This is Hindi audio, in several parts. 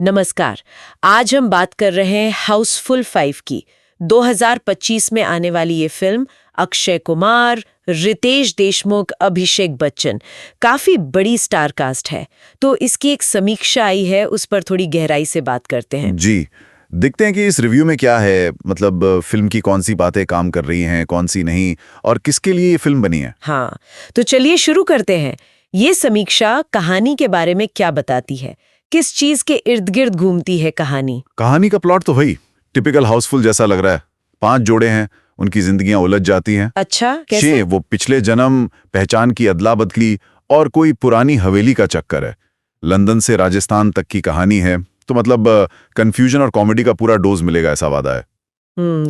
नमस्कार। आज हम बात कर रहे हैं हाउसफुल 5 की। 2025 में आने वाली ये फिल्म अक्षय कुमार, रितेश देशमुख, अभिषेक बच्चन, काफी बड़ी स्टार कास्ट है। तो इसकी एक समीक्षा आई है, उस पर थोड़ी गहराई से बात करते हैं। जी, देखते हैं कि इस रिव्यू में क्या है, मतलब फिल्म की कौन सी बातें काम कर रही हैं, कौन सी नहीं, और किसके लिए ये फिल्म बनी है। हाँ, तो चलिए शुरू करते हैं। ये समीक्षा कहानी के बारे में क्या बताती है? किस चीज के इर्द गिर्द घूमती है कहानी? कहानी का प्लॉट तो वही टिपिकल हाउसफुल जैसा लग रहा है। 5 जोड़े हैं, उनकी जिंदगियां उलझ जाती हैं। अच्छा, कैसे? 6 वो पिछले जन्म, पहचान की अदला बदली और कोई पुरानी हवेली का चक्कर है। लंदन से राजस्थान तक की कहानी है, तो मतलब कंफ्यूजन और कॉमेडी का पूरा डोज मिलेगा, ऐसा वादा है।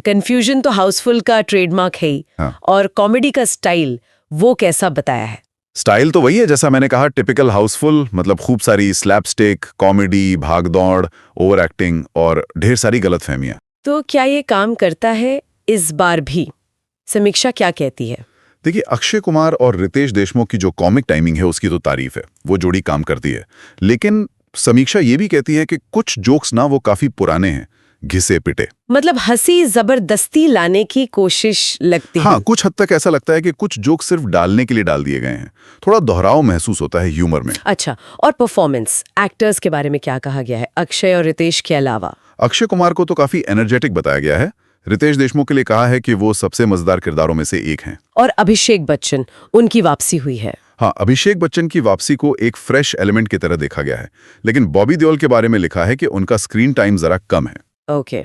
कंफ्यूजन तो हाउसफुल का ट्रेडमार्क है ही। हाँ। और कॉमेडी का स्टाइल वो कैसा बताया है? स्टाइल तो वही है जैसा मैंने कहा, टिपिकल हाउसफुल, मतलब खूब सारी स्लैपस्टिक, कॉमेडी, भागदौड़, ओवर एक्टिंग और ढेर सारी गलतफहमियां। तो क्या ये काम करता है इस बार भी? समीक्षा क्या कहती है? देखिए, अक्षय कुमार और रितेश देशमुख की जो कॉमिक टाइमिंग है उसकी तो तारीफ है, वो जोड़ी काम करती है। लेकिन समीक्षा ये भी कहती है कि कुछ जोक्स ना वो काफी पुराने हैं, घिसे पिटे। मतलब हंसी जबरदस्ती लाने की कोशिश लगती है। हाँ, कुछ हद तक ऐसा लगता है कि कुछ जोक सिर्फ डालने के लिए डाल दिए गए हैं। थोड़ा दोहराव महसूस होता है ह्यूमर में। अच्छा, और परफॉर्मेंस, एक्टर्स के बारे में क्या कहा गया है अक्षय और रितेश के अलावा? अक्षय कुमार को तो काफी एनर्जेटिक बताया गया है। रितेश देशमुख के लिए कहा है कि वो सबसे मजेदार किरदारों में से एक हैं। और अभिषेक बच्चन, उनकी वापसी हुई है। हाँ, अभिषेक बच्चन की वापसी को एक फ्रेश एलिमेंट की तरह देखा गया है। लेकिन बॉबी देओल के बारे में लिखा है कि उनका स्क्रीन टाइम जरा कम है। ओके।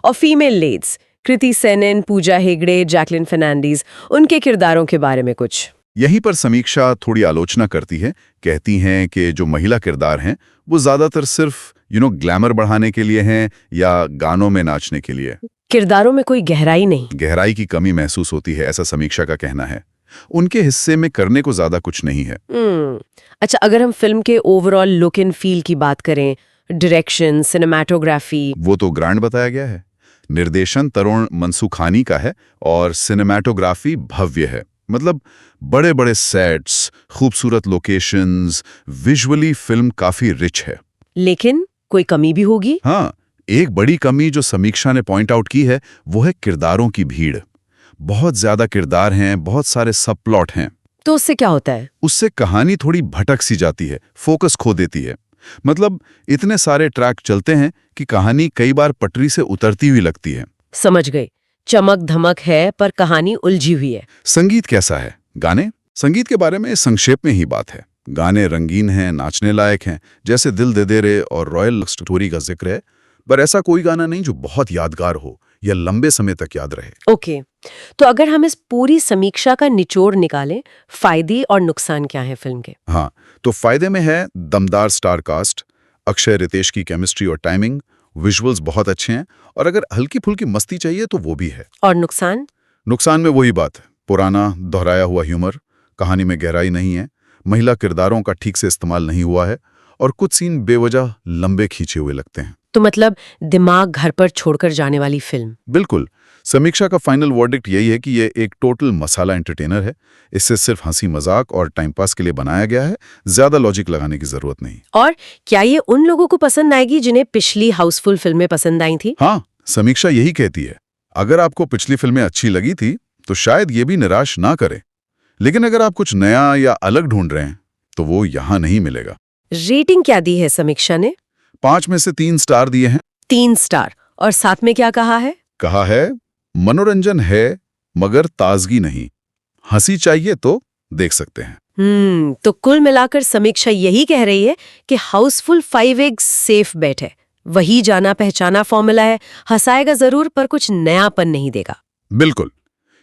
और female Leeds, Kriti Sanon, Pooja Hegde, Jacqueline Fernandez, उनके किरदारों के बारे में कुछ? यहीं पर समीक्षा थोड़ी आलोचना करती है। कहती हैं कि जो महिला किरदार हैं वो ज्यादातर सिर्फ ग्लैमर बढ़ाने के लिए हैं या गानों में नाचने के लिए। किरदारों में कोई गहराई नहीं। गहराई की कमी महसूस होती है, ऐसा समीक्षा का कहना है। उनके हिस्से में करने को ज्यादा कुछ नहीं है। अच्छा, अगर हम फिल्म के ओवरऑल लुक एंड फील की बात करें, डायरेक्शन, सिनेमैटोग्राफी, वो तो ग्रैंड बताया गया है। निर्देशन तरुण मनसुखानी का है और सिनेमैटोग्राफी भव्य है। मतलब बड़े बड़े सेट्स, खूबसूरत लोकेशंस, विजुअली फिल्म काफी रिच है। लेकिन कोई कमी भी होगी? हाँ, एक बड़ी कमी जो समीक्षा ने पॉइंट आउट की है वो है किरदारों की भीड़। बहुत ज्यादा किरदार हैं, बहुत सारे सब प्लॉट हैं। तो उससे क्या होता है? उससे कहानी थोड़ी भटक सी जाती है, फोकस खो देती है। मतलब इतने सारे ट्रैक चलते हैं कि कहानी कई बार पटरी से उतरती हुई लगती है। समझ गई। चमक धमक है पर कहानी उलझी हुई है। संगीत कैसा है? गाने? संगीत के बारे में संक्षेप में ही बात है। गाने रंगीन हैं, नाचने लायक हैं, जैसे दिल दे दे रे और रॉयल लव स्टोरी का जिक्र है। पर ऐसा कोई गाना नहीं जो बहुत यादगार हो या लंबे समय तक याद रहे। ओके, तो अगर हम इस पूरी समीक्षा का निचोड़ निकालें, फायदे और नुकसान क्या है फिल्म के? हाँ, तो फायदे में है दमदार स्टार कास्ट, अक्षय रितेश की केमिस्ट्री और टाइमिंग, विजुअल्स बहुत अच्छे हैं, और अगर हल्की फुल्की मस्ती चाहिए तो वो भी है। और नुकसान? नुकसान में वही बात है, पुराना दोहराया हुआ ह्यूमर, कहानी में गहराई नहीं है, महिला किरदारों का ठीक से इस्तेमाल नहीं हुआ है, और कुछ सीन बेवजह लंबे खींचे हुए लगते हैं। तो मतलब दिमाग घर पर छोड़कर जाने वाली फिल्म? बिल्कुल। समीक्षा का फाइनल वर्डिक्ट यही है कि ये एक टोटल मसाला एंटरटेनर है। इससे सिर्फ हंसी मजाक और टाइम पास के लिए बनाया गया है, ज्यादा लॉजिक लगाने की जरूरत नहीं। और क्या ये उन लोगों को पसंद आएगी जिन्हें पिछली हाउसफुल फिल्में पसंद आई थी? हाँ, समीक्षा यही कहती है। अगर आपको पिछली फिल्में अच्छी लगी थी तो शायद ये भी निराश ना करे। लेकिन अगर आप कुछ नया या अलग ढूंढ रहे हैं तो वो यहाँ नहीं मिलेगा। रेटिंग क्या दी है समीक्षा ने? 5 में से 3 स्टार दिए हैं। 3 स्टार। और साथ में क्या कहा है? कहा है मनोरंजन है मगर ताजगी नहीं, हंसी चाहिए तो देख सकते हैं। तो कुल मिलाकर समीक्षा यही कह रही है कि हाउसफुल 5 एक सेफ बेट है। वही जाना पहचाना फॉर्मूला है, हंसाएगा जरूर पर कुछ नयापन नहीं देगा। बिल्कुल,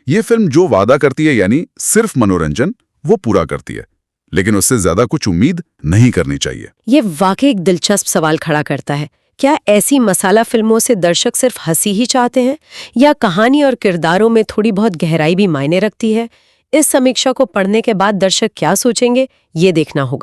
ये फिल्म जो वादा करती है यानी सिर्फ मनोरंजन, वो पूरा करती है, लेकिन उससे ज्यादा कुछ उम्मीद नहीं करनी चाहिए। ये वाकई एक दिलचस्प सवाल खड़ा करता है। क्या ऐसी मसाला फिल्मों से दर्शक सिर्फ हंसी ही चाहते हैं, या कहानी और किरदारों में थोड़ी बहुत गहराई भी मायने रखती है? इस समीक्षा को पढ़ने के बाद दर्शक क्या सोचेंगे, ये देखना होगा।